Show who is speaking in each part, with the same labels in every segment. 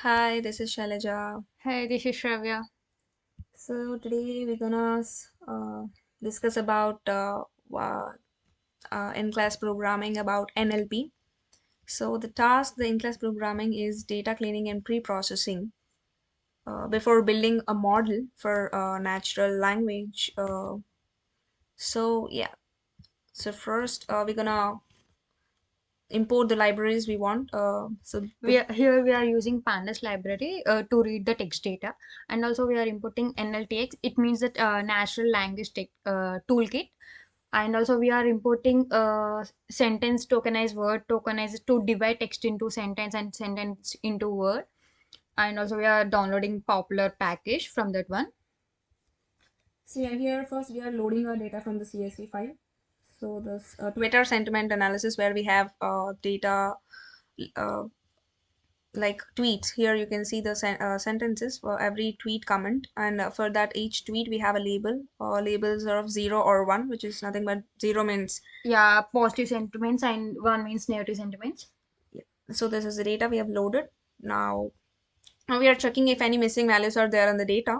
Speaker 1: Hi, this is Shailaja.
Speaker 2: Hey, this is Shravya.
Speaker 1: So today we're gonna discuss about in-class programming about NLP. So the task the in-class programming is data cleaning and pre-processing before building a model for natural language. So yeah, so first we're gonna import the libraries we want. So the
Speaker 2: We are using Pandas library to read the text data, and also we are importing NLTX. It means that natural language toolkit, and also we are importing sentence tokenized word tokenized to divide text into sentence and sentence into word, and also we are downloading popular package from that one.
Speaker 1: So yeah, here first we are loading our data from the CSV file. So this Twitter sentiment analysis where we have data uh, like tweets. Here you can see the sentences for every tweet comment, and for that each tweet we have a label. Labels are of 0 or 1, which is nothing but 0 means
Speaker 2: Yeah, positive sentiments and one means negative sentiments.
Speaker 1: yeah. So this is the data we have loaded. Now we are checking if any missing values are there in the data.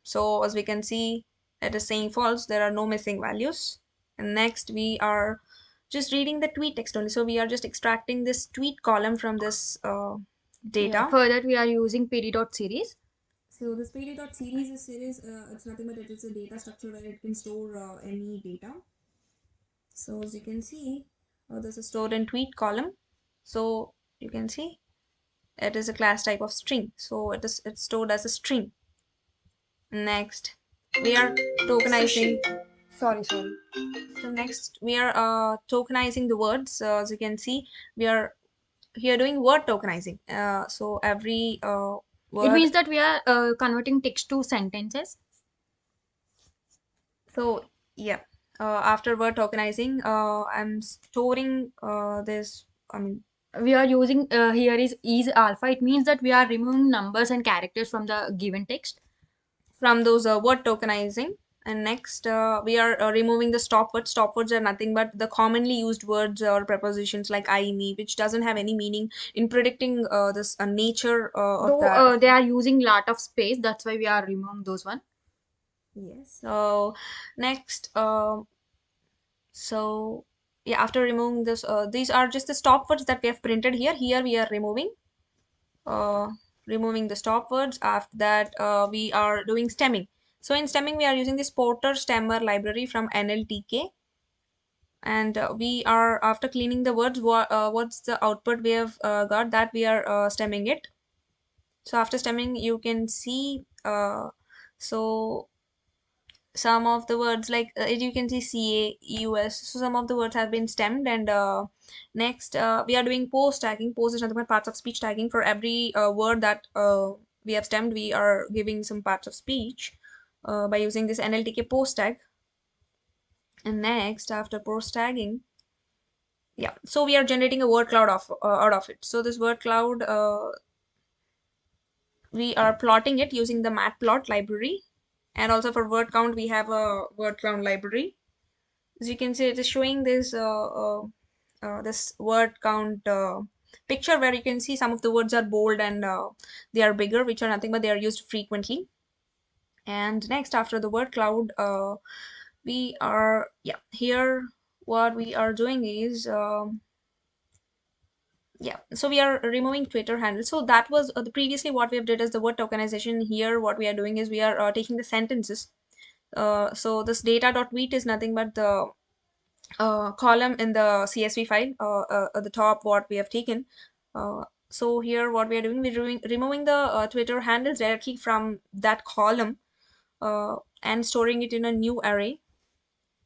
Speaker 1: So as we can see, it is saying false. There are no missing values. And next we are just reading the tweet text only. So we are just extracting this tweet column from this
Speaker 2: Yeah,
Speaker 1: data.
Speaker 2: for that we are using pd.series.
Speaker 1: So this pd.series is series. It's nothing but it is a data structure where it can store any data. So as you can see, this is stored in tweet column. So you can see it is a class type of string. So it's stored as a string. Next, we are tokenizing.
Speaker 2: Sorry.
Speaker 1: So next, we are tokenizing the words. So as you can see, we are here doing word tokenizing. So every
Speaker 2: It
Speaker 1: word.
Speaker 2: means that we are converting text to sentences.
Speaker 1: So yeah, after word tokenizing, I'm storing this. I mean,
Speaker 2: We are using here is alpha. It means that we are removing numbers and characters from the given text.
Speaker 1: from those word tokenizing. And next, we are removing the stop words. Stop words are nothing but the commonly used words or prepositions like I, me, which doesn't have any meaning in predicting this nature of
Speaker 2: Though
Speaker 1: that.
Speaker 2: they are using lot of space, that's why we are removing those one.
Speaker 1: Yes. So next, so yeah, after removing this, these are just the stop words that we have printed here. Here we are uh, removing the stop words. After that, we are doing stemming. So in stemming, we are using this Porter Stemmer library from NLTK. And we are, after cleaning the words, what's the output we have got, that we are stemming it. So after stemming, you can see, so some of the words like you can see CA, US. So some of the words have been stemmed. And next, we are doing post tagging. Post is nothing but parts of speech tagging. For every word that we have stemmed, we are giving some parts of speech by using this NLTK post tag. And next, after post tagging, yeah, so we are generating a word cloud out of it. So this word cloud, we are plotting it using the matplot library. And also for word count, we have a word count library. As you can see, it is showing this word count picture, where you can see some of the words are bold and they are bigger, which are nothing but they are used frequently. And next, after the word cloud, we are, yeah, here what we are doing is, yeah, so we are removing Twitter handle. So that was the previously what we have did is the word tokenization. Here what we are doing is we are taking the sentences. So this data.tweet is nothing but the column in the CSV file at the top what we have taken. So here what we are doing, we're doing removing the Twitter handles directly from that column and storing it in a new array.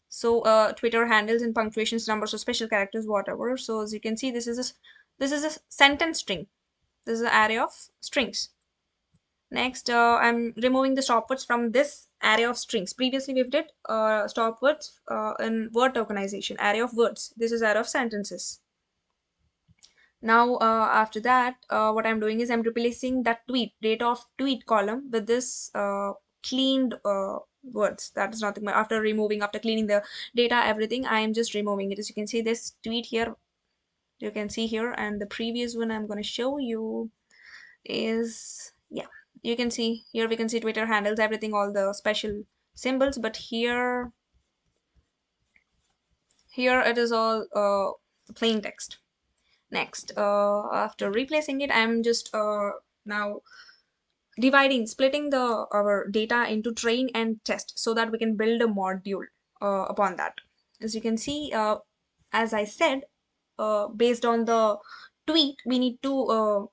Speaker 1: So Twitter handles and punctuations, numbers, or special characters, whatever. So as you can see, this is a sentence string. This is an array of strings. Next, I'm removing the stop words from this array of strings. Previously, we've did stop words in word tokenization, array of words. This is array of sentences. Now, after that, what I'm doing is I'm replacing that tweet, data of tweet column with this cleaned words. That is nothing but after cleaning the data, everything, I am just removing it. As you can see, this tweet here, you can see here, and the previous one I'm going to show you. is, yeah, you can see here, we can see Twitter handles, everything, all the special symbols, but here it is all plain text. Next, after replacing it, I'm just now splitting the our data into train and test so that we can build a module upon that. As you can see, as I said, based on the tweet, we need to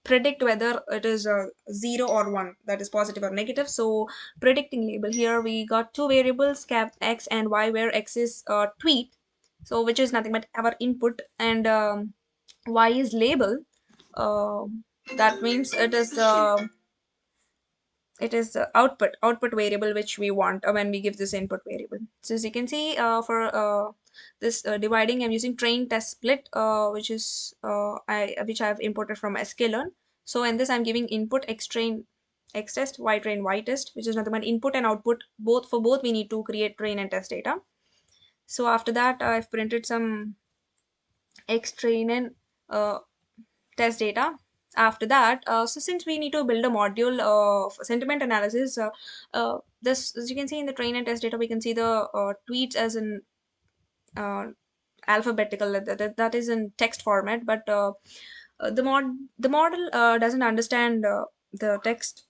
Speaker 1: predict whether it is 0 or 1, that is positive or negative. So predicting label, here we got two variables, cap x and y, where x is tweet, so which is nothing but our input, and y is label. uh, that means it is the output variable which we want when we give this input variable. So as you can see, for this dividing, I'm using train test split, which I have imported from sklearn. So in this, I'm giving input x train x test, y train y test, which is nothing but input and output. For both we need to create train and test data. So after that, I've printed some x train and test data. After that, so since we need to build a module of sentiment analysis, this, as you can see in the train and test data, we can see the tweets as in uh, alphabetical, that is in text format, but the model doesn't understand the text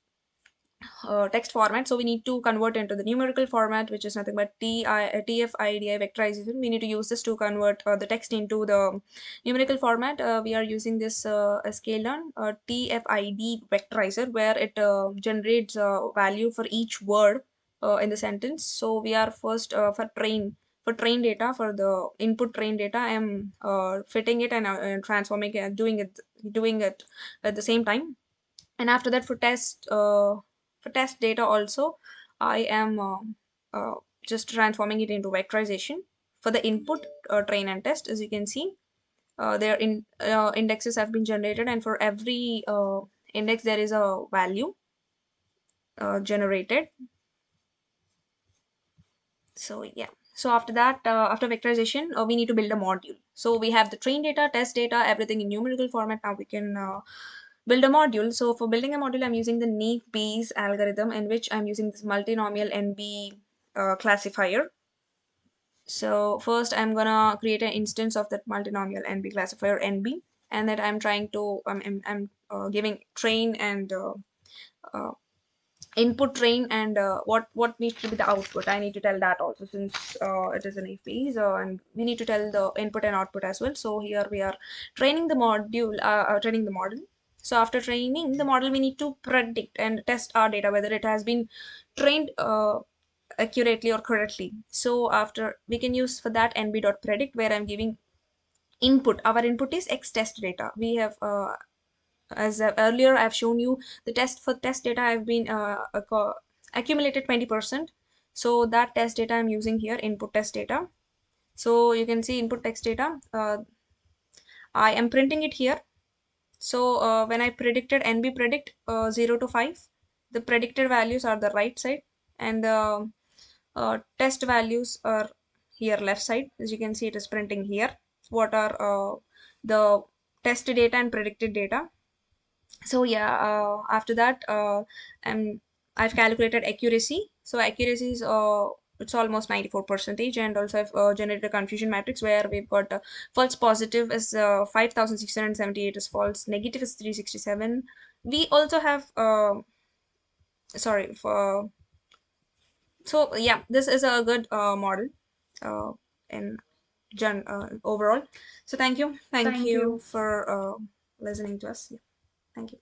Speaker 1: format, so we need to convert into the numerical format, which is nothing but TF-IDF vectorization. We need to use this to convert the text into the numerical format. We are using this sklearn TF-ID vectorizer, where it generates value for each word in the sentence. So we are first for train data, for the input train data, I am fitting it and transforming it, doing it at the same time. And after that, for test data also, I am just transforming it into vectorization. For the input train and test, as you can see, their indexes have been generated, and for every index there is a value generated. So yeah, so after that, after vectorization, we need to build a module. So we have the train data, test data, everything in numerical format. Now we can build a module. So for building a module, I'm using the neat Bayes algorithm, in which I'm using this multinomial NB classifier. So first, I'm gonna create an instance of that multinomial NB classifier NB, and that I'm trying to I'm giving train and uh, input train, and what needs to be the output. I need to tell that also, since it is an API, and we need to tell the input and output as well. So here we are training the training the model. So after training the model, we need to predict and test our data whether it has been trained accurately or correctly. So after, we can use for that nb.predict, where I'm giving input. Our input is x test data. We have as earlier I've shown you, the test data I've been accumulated 20%. So that test data I'm using here, input test data. So you can see input text data. I am printing it here. So when I predicted NB predict 0 to 5, the predicted values are the right side, and the test values are here left side. As you can see, it is printing here what are the test data and predicted data. So yeah, after that, I've calculated accuracy. So accuracy is it's almost 94 percentage, and also I've generated a confusion matrix, where we've got false positive is 5678 is false, negative is 367. We also have sorry for so yeah, this is a good model uh, in overall. So thank you
Speaker 2: Thank
Speaker 1: you
Speaker 2: you.
Speaker 1: for listening to us. Yeah, thank you.